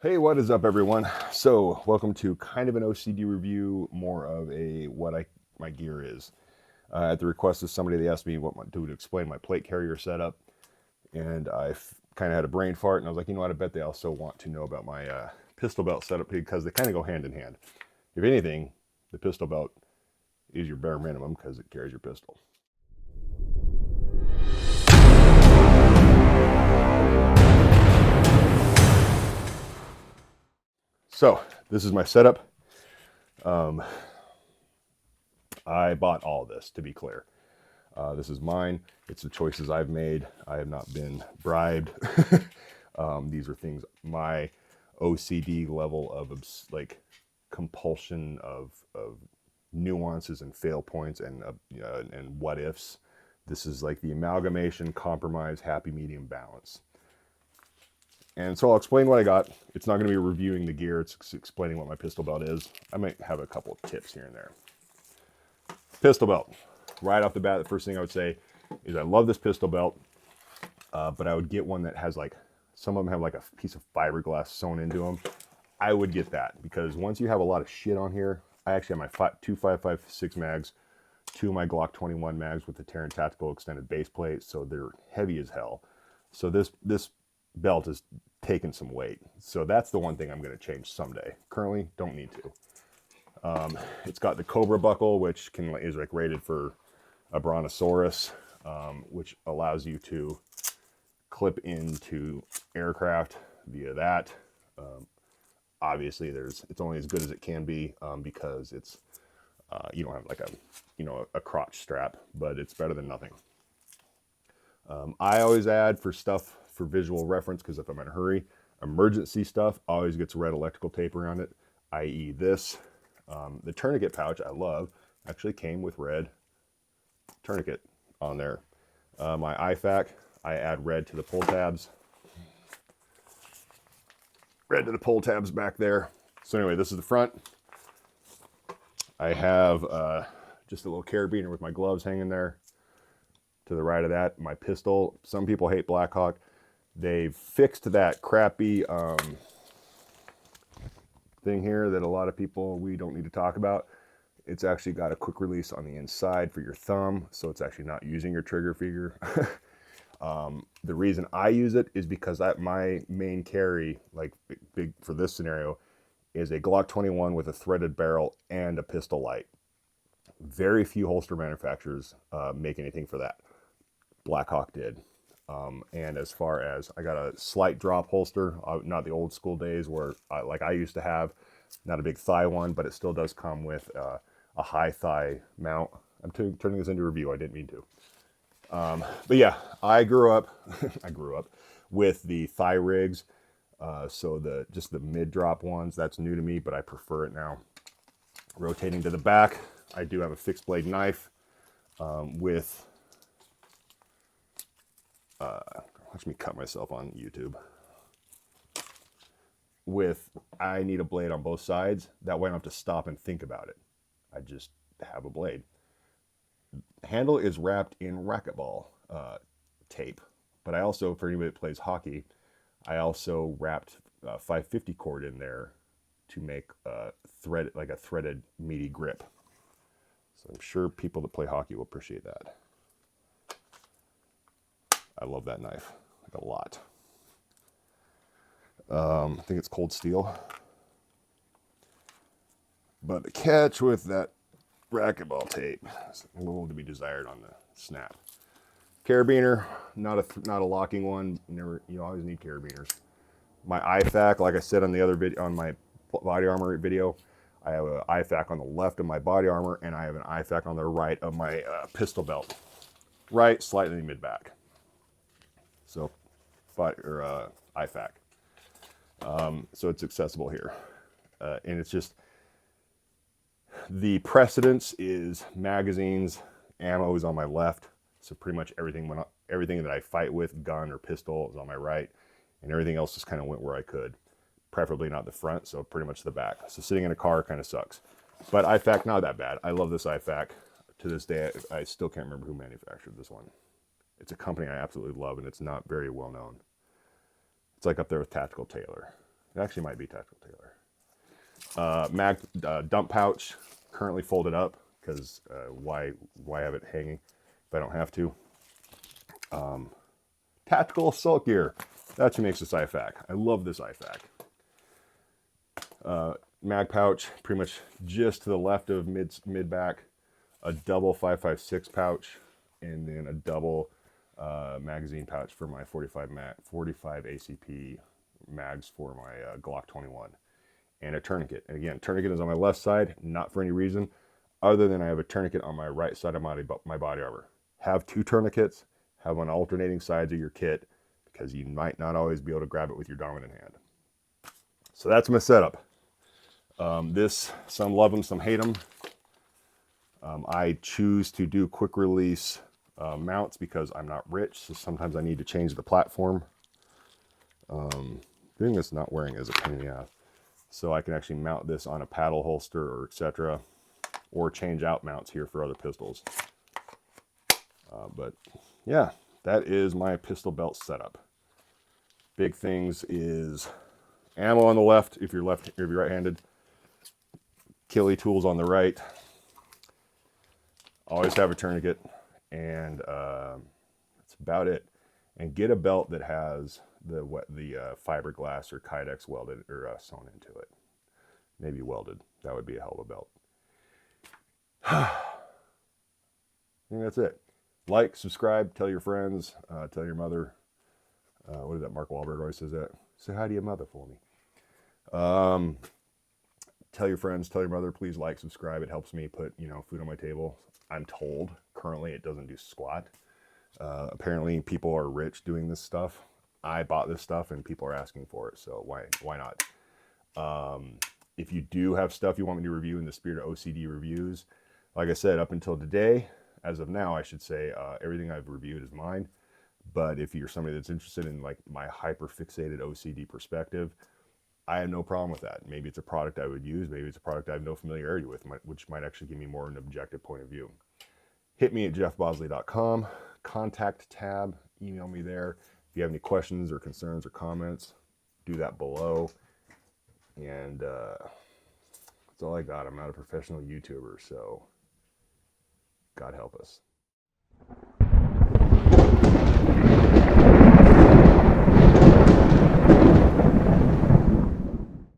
Hey, what is up, everyone? So, welcome to kind of an OCD review, more of a my gear is. At the request of somebody, they asked me to explain my plate carrier setup, and I kind of had a brain fart, and I was like, you know what? I bet they also want to know about my pistol belt setup because they kind of go hand in hand. If anything, the pistol belt is your bare minimum because it carries your pistol. So, this is my setup. Um, I bought all this, to be clear. This is mine. It's the choices I've made. I have not been bribed. These are things my OCD level of like compulsion of nuances and fail points and what ifs. This is like the amalgamation, compromise, happy medium balance. And so I'll explain what I got. It's not going to be reviewing the gear. It's explaining what my pistol belt is. I might have a couple of tips here and there. Pistol belt. Right off the bat, the first thing I would say is I love this pistol belt, but I would get one that has like, some of them have like a piece of fiberglass sewn into them. I would get that because once you have a lot of shit on here, I actually have my two 5.56 mags, two of my Glock 21 mags with the Taran Tactical extended base plate, so they're heavy as hell. So this belt is taking some weight. So that's the one thing I'm going to change someday. Currently, don't need to. It's got the Cobra buckle, which is like rated for a Brontosaurus, which allows you to clip into aircraft via that. Obviously, it's only as good as it can be because it's you don't have like a crotch strap, but it's better than nothing. I always add for stuff for visual reference because if I'm in a hurry, emergency stuff always gets red electrical tape around it, i.e. this. The tourniquet pouch I love actually came with red tourniquet on there. My IFAK, I add red to the pull tabs. Red to the pull tabs back there. So anyway, this is the front. I have just a little carabiner with my gloves hanging there. To the right of that, my pistol. Some people hate Blackhawk. They've fixed that crappy thing here that a lot of people, we don't need to talk about. It's actually got a quick release on the inside for your thumb, so it's actually not using your trigger finger. The reason I use it is because my main carry, like big for this scenario, is a Glock 21 with a threaded barrel and a pistol light. Very few holster manufacturers make anything for that. Blackhawk did. And as far as I got a slight drop holster, not the old school days where like I used to have, not a big thigh one, but it still does come with a high thigh mount. I'm turning this into a review. I didn't mean to. But yeah, I grew up with the thigh rigs. So just the mid drop ones, that's new to me, but I prefer it now. Rotating to the back, I do have a fixed blade knife with. Watch me cut myself on YouTube. I need a blade on both sides. That way I don't have to stop and think about it. I just have a blade. Handle is wrapped in racquetball tape, but I also, for anybody that plays hockey, I also wrapped 550 cord in there to make a threaded meaty grip. So I'm sure people that play hockey will appreciate that. I love that knife like a lot. I think it's cold steel. But the catch with that racquetball tape is a little to be desired on the snap. Carabiner, not a locking one. You always need carabiners. My IFAK, like I said on the other video, on my body armor video, I have an IFAK on the left of my body armor, and I have an IFAK on the right of my pistol belt. Right, slightly mid back. So, IFAK. So it's accessible here, and it's just the precedence is magazines, ammo is on my left. So pretty much everything that I fight with, gun or pistol, is on my right, and everything else just kind of went where I could. Preferably not the front, so pretty much the back. So sitting in a car kind of sucks. But IFAK, not that bad. I love this IFAK. To this day, I still can't remember who manufactured this one. It's a company I absolutely love, and it's not very well known. It's like up there with Tactical Taylor. It actually might be Tactical Tailor. Mag dump pouch, currently folded up because why have it hanging if I don't have to? Tactical Assault Gear. That's who makes this IFAK. I love this IFAK. Mag pouch, pretty much just to the left of mid back. A double 5.56 pouch, and then a double magazine pouch for my 45 ACP mags for my Glock 21, and a tourniquet. And again, tourniquet is on my left side, not for any reason other than I have a tourniquet on my right side of my body armor. Have 2 tourniquets, have on alternating sides of your kit, because you might not always be able to grab it with your dominant hand. So that's my setup. This, some love them, some hate them. I choose to do quick release mounts because I'm not rich, so sometimes I need to change the platform. Doing this not wearing is a pain in the ass. So I can actually mount this on a paddle holster or etc. Or change out mounts here for other pistols. But yeah, that is my pistol belt setup. Big things is ammo on the left if you're right-handed. Killy tools on the right. Always have a tourniquet, and that's about it. And get a belt that has the fiberglass or Kydex welded or sewn into it. Maybe welded. That would be a hell of a belt. I think that's it. Like, subscribe, tell your friends, tell your mother. What is that? Mark Wahlberg always says that. Say hi to your mother for me. Tell your friends, tell your mother, please like, subscribe. It helps me put, food on my table. I'm told currently it doesn't do squat. Apparently people are rich doing this stuff. I bought this stuff and people are asking for it, so why not? If you do have stuff you want me to review in the spirit of OCD reviews, like I said, up until today, as of now, I should say, everything I've reviewed is mine. But if you're somebody that's interested in like my hyper fixated OCD perspective, I have no problem with that. Maybe it's a product I would use. Maybe it's a product I have no familiarity with, which might actually give me more of an objective point of view. Hit me at jeffbosley.com, contact tab, email me there. If you have any questions or concerns or comments, do that below. And that's all I got. I'm not a professional YouTuber, so God help us.